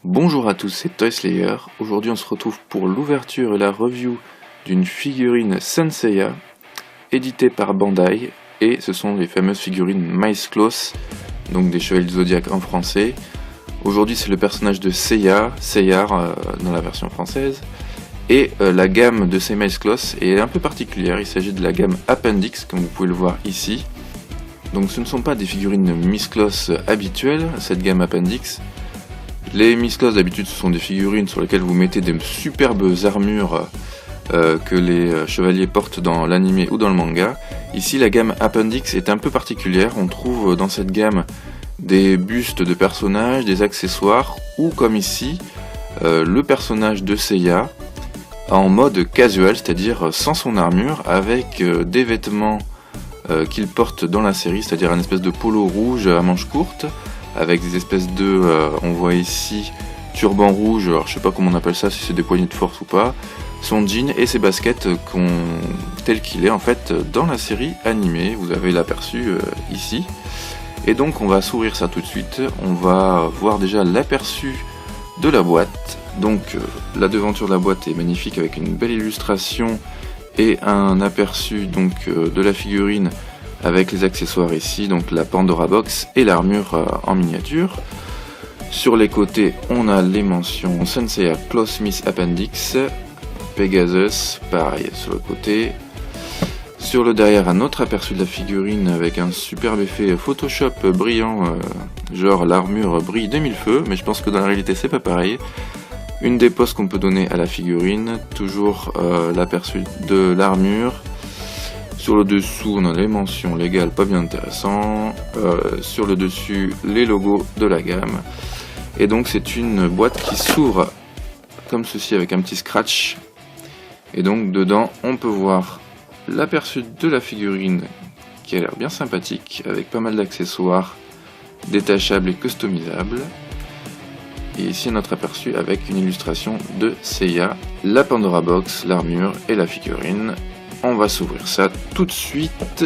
Bonjour à tous, c'est Toyslayer. Aujourd'hui on se retrouve pour l'ouverture et la review d'une figurine Saint Seiya, éditée par Bandai, et ce sont les fameuses figurines Miles Claws, donc des Chevaliers du Zodiaque en français. Aujourd'hui c'est le personnage de Seiya dans la version française, et la gamme de ces Miles Claws est un peu particulière, il s'agit de la gamme Appendix, comme vous pouvez le voir ici. Donc ce ne sont pas des figurines Miles Claws habituelles, cette gamme Appendix. Les Miles Claws d'habitude ce sont des figurines sur lesquelles vous mettez des superbes armures que les chevaliers portent dans l'anime ou dans le manga. Ici la gamme Appendix est un peu particulière, on trouve dans cette gamme des bustes de personnages, des accessoires, ou comme ici, le personnage de Seiya en mode casual, c'est-à-dire sans son armure, avec des vêtements qu'il porte dans la série, c'est-à-dire un espèce de polo rouge à manches courtes, avec des espèces de, on voit ici, turban rouge, alors je sais pas comment on appelle ça, si c'est des poignées de force ou pas, son jean et ses baskets tel qu'il est en fait dans la série animée, vous avez l'aperçu ici. Et donc on va s'ouvrir ça tout de suite, on va voir déjà l'aperçu de la boîte. Donc la devanture de la boîte est magnifique avec une belle illustration et un aperçu donc de la figurine avec les accessoires ici, donc la Pandora Box et l'armure en miniature. Sur les côtés, on a les mentions Saint Seiya Claws Miss Appendix, Pegasus, pareil sur le côté. Sur le derrière, un autre aperçu de la figurine avec un superbe effet Photoshop brillant, genre l'armure brille de mille feux, mais je pense que dans la réalité c'est pas pareil. Une des poses qu'on peut donner à la figurine, toujours l'aperçu de l'armure. Sur le dessous, on a les mentions légales, pas bien intéressant. Sur le dessus, les logos de la gamme. Et donc c'est une boîte qui s'ouvre comme ceci avec un petit scratch. Et donc dedans, on peut voir l'aperçu de la figurine qui a l'air bien sympathique, avec pas mal d'accessoires détachables et customisables. Et ici notre aperçu avec une illustration de Seiya, la Pandora Box, l'armure et la figurine. On va s'ouvrir ça tout de suite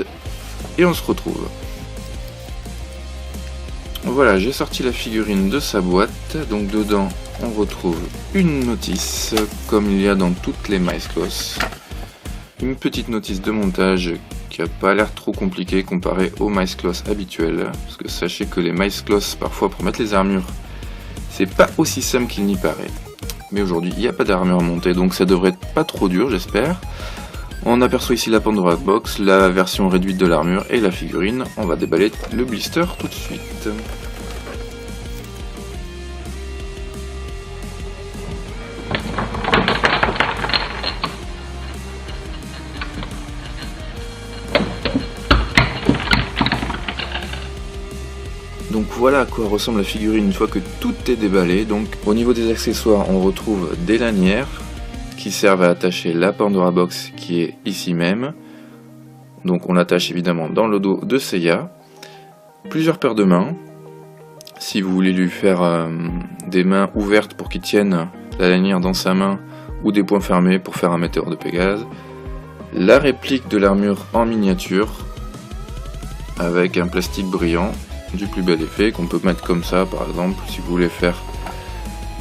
et on se retrouve. Voilà, j'ai sorti la figurine de sa boîte, donc dedans on retrouve une notice comme il y a dans toutes les Miles Claws. Une petite notice de montage qui n'a pas l'air trop compliquée comparée aux Miles Claws habituels, parce que sachez que les Miles Claws parfois pour mettre les armures c'est pas aussi simple qu'il n'y paraît. Mais aujourd'hui il n'y a pas d'armure montée, donc ça devrait être pas trop dur j'espère. On aperçoit ici la Pandora Box, la version réduite de l'armure et la figurine. On va déballer le blister tout de suite. Donc voilà à quoi ressemble la figurine une fois que tout est déballé. Donc au niveau des accessoires, on retrouve des lanières qui servent à attacher la Pandora Box qui est ici même. Donc on l'attache évidemment dans le dos de Seiya. Plusieurs paires de mains, si vous voulez lui faire des mains ouvertes pour qu'il tienne la lanière dans sa main, ou des poings fermés pour faire un météore de Pégase. La réplique de l'armure en miniature, avec un plastique brillant, du plus bel effet, qu'on peut mettre comme ça par exemple, si vous voulez faire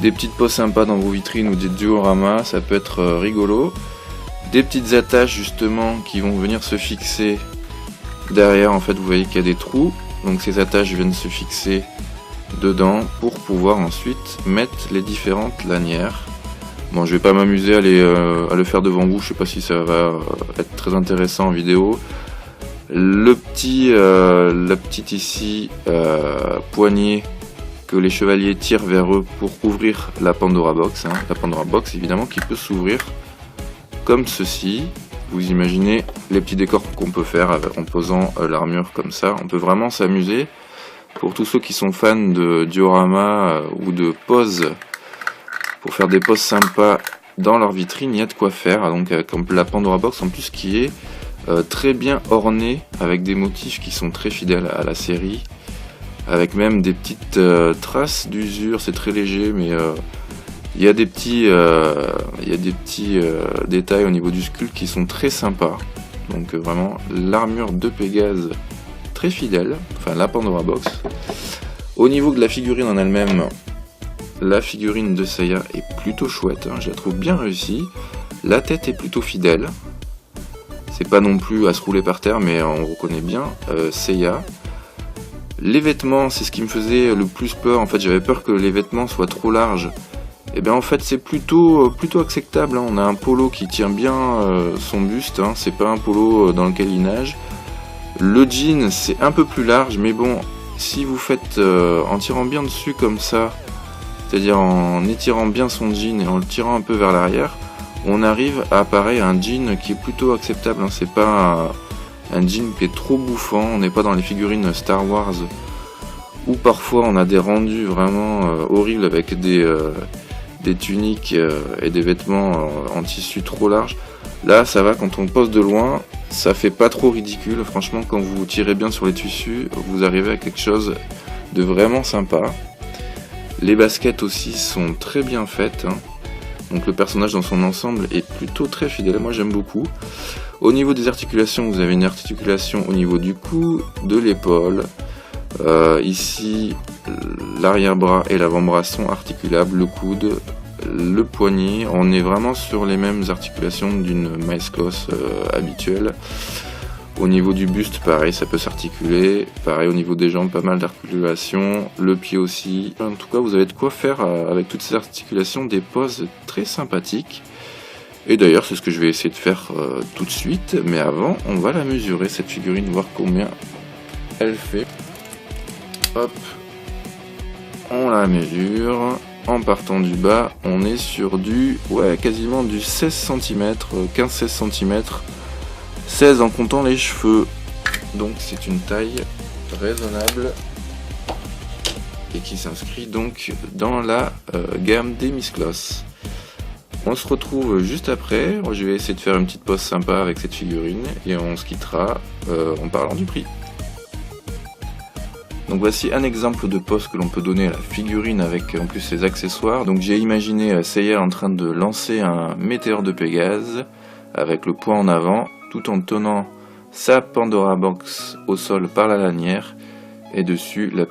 des petites poses sympas dans vos vitrines ou des dioramas, ça peut être rigolo. Des petites attaches justement qui vont venir se fixer derrière, en fait vous voyez qu'il y a des trous, donc ces attaches viennent se fixer dedans pour pouvoir ensuite mettre les différentes lanières. Bon, je vais pas m'amuser à le faire devant vous, je sais pas si ça va être très intéressant en vidéo. La petite ici poignée que les chevaliers tirent vers eux pour ouvrir la Pandora Box, la Pandora Box évidemment qui peut s'ouvrir comme ceci. Vous imaginez les petits décors qu'on peut faire en posant l'armure comme ça, on peut vraiment s'amuser. Pour tous ceux qui sont fans de diorama ou de poses, pour faire des poses sympas dans leur vitrine, il y a de quoi faire. Donc comme la Pandora Box en plus qui est très bien ornée avec des motifs qui sont très fidèles à la série, avec même des petites traces d'usure, c'est très léger, mais il y a des petits, détails au niveau du sculpte qui sont très sympas. Donc vraiment l'armure de Pégase très fidèle, enfin la Pandora Box. Au niveau de la figurine en elle-même, la figurine de Seiya est plutôt chouette, hein, je la trouve bien réussie. La tête est plutôt fidèle. C'est pas non plus à se rouler par terre, mais on reconnaît bien Seiya. Les vêtements, c'est ce qui me faisait le plus peur. En fait, j'avais peur que les vêtements soient trop larges. Et bien en fait, c'est plutôt acceptable, hein. On a un polo qui tient bien son buste, hein. C'est pas un polo dans lequel il nage. Le jean, c'est un peu plus large, mais bon, si vous faites en tirant bien dessus comme ça, c'est-à-dire en étirant bien son jean et en le tirant un peu vers l'arrière, on arrive à pareil un jean qui est plutôt acceptable, hein. C'est pas un jean qui est trop bouffant. On n'est pas dans les figurines Star Wars où parfois on a des rendus vraiment horribles avec des tuniques et des vêtements en tissu trop large. Là ça va, quand on pose de loin, ça fait pas trop ridicule. Franchement, quand vous tirez bien sur les tissus, vous arrivez à quelque chose de vraiment sympa. Les baskets aussi sont très bien faites, hein. Donc le personnage dans son ensemble est plutôt très fidèle, moi j'aime beaucoup. Au niveau des articulations, vous avez une articulation au niveau du cou, de l'épaule. Ici, l'arrière-bras et l'avant-bras sont articulables, le coude, le poignet. On est vraiment sur les mêmes articulations d'une Miles Claws habituelle. Au niveau du buste, pareil, ça peut s'articuler. Pareil, au niveau des jambes, pas mal d'articulations. Le pied aussi. En tout cas, vous avez de quoi faire avec toutes ces articulations des poses très sympathiques. Et d'ailleurs, c'est ce que je vais essayer de faire tout de suite. Mais avant, on va la mesurer, cette figurine, voir combien elle fait. Hop, on la mesure. En partant du bas, on est sur quasiment du 16 cm, 15-16 cm. 16 en comptant les cheveux. Donc c'est une taille raisonnable et qui s'inscrit donc dans la gamme des Miles Claws. On se retrouve juste après. Je vais essayer de faire une petite pause sympa avec cette figurine et on se quittera en parlant du prix. Donc voici un exemple de pose que l'on peut donner à la figurine avec en plus ses accessoires. Donc j'ai imaginé Seiya en train de lancer un météore de Pégase avec le poing en avant, tout en tenant sa Pandora Box au sol par la lanière, et dessus la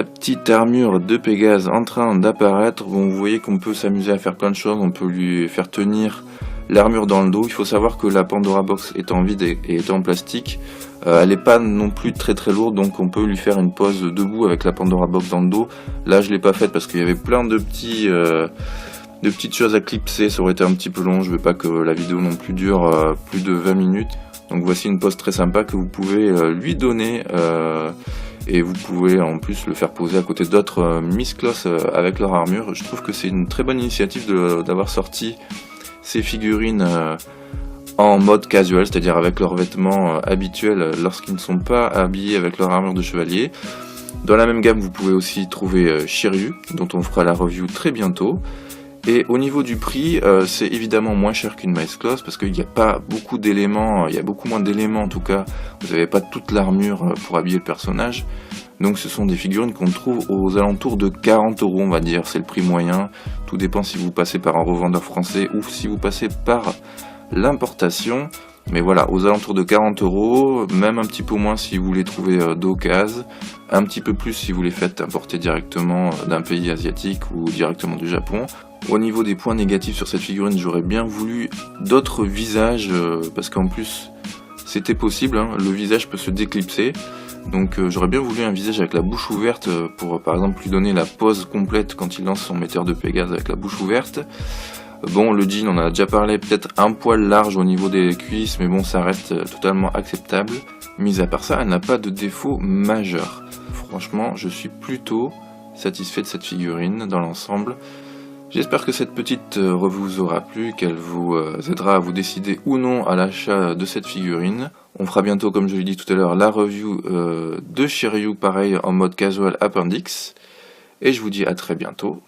petite armure de Pégase en train d'apparaître. Bon, vous voyez qu'on peut s'amuser à faire plein de choses, on peut lui faire tenir l'armure dans le dos. Il faut savoir que la Pandora Box étant vide et étant en plastique, elle n'est pas non plus très lourde, donc on peut lui faire une pose debout avec la Pandora Box dans le dos. Là je l'ai pas faite parce qu'il y avait plein de petites choses à clipser, ça aurait été un petit peu long. Je veux pas que la vidéo non plus dure plus de 20 minutes. Donc voici une pose très sympa que vous pouvez lui donner et vous pouvez en plus le faire poser à côté d'autres Miles Claws avec leur armure. Je trouve que c'est une très bonne initiative d'avoir sorti ces figurines en mode casual, c'est-à-dire avec leurs vêtements habituels lorsqu'ils ne sont pas habillés avec leur armure de chevalier. Dans la même gamme, vous pouvez aussi trouver Shiryu, dont on fera la review très bientôt. Et au niveau du prix, c'est évidemment moins cher qu'une Miles Claws parce qu'il n'y a pas beaucoup d'éléments, il y a beaucoup moins d'éléments en tout cas. Vous n'avez pas toute l'armure pour habiller le personnage. Donc ce sont des figurines qu'on trouve aux alentours de 40 €, on va dire, c'est le prix moyen. Tout dépend si vous passez par un revendeur français ou si vous passez par l'importation. Mais voilà, aux alentours de 40 €, même un petit peu moins si vous les trouvez d'occasion, un petit peu plus si vous les faites importer directement d'un pays asiatique ou directement du Japon. Au niveau des points négatifs sur cette figurine, j'aurais bien voulu d'autres visages, parce qu'en plus c'était possible, hein, le visage peut se déclipser. Donc j'aurais bien voulu un visage avec la bouche ouverte pour par exemple lui donner la pose complète quand il lance son météore de Pégase avec la bouche ouverte. Bon, le jean, on en a déjà parlé, peut-être un poil large au niveau des cuisses, mais bon, ça reste totalement acceptable. Mis à part ça, elle n'a pas de défaut majeur. Franchement, je suis plutôt satisfait de cette figurine dans l'ensemble. J'espère que cette petite review vous aura plu, qu'elle vous aidera à vous décider ou non à l'achat de cette figurine. On fera bientôt, comme je l'ai dit tout à l'heure, la review de Shiryu, pareil, en mode casual appendix. Et je vous dis à très bientôt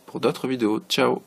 pour d'autres vidéos. Ciao!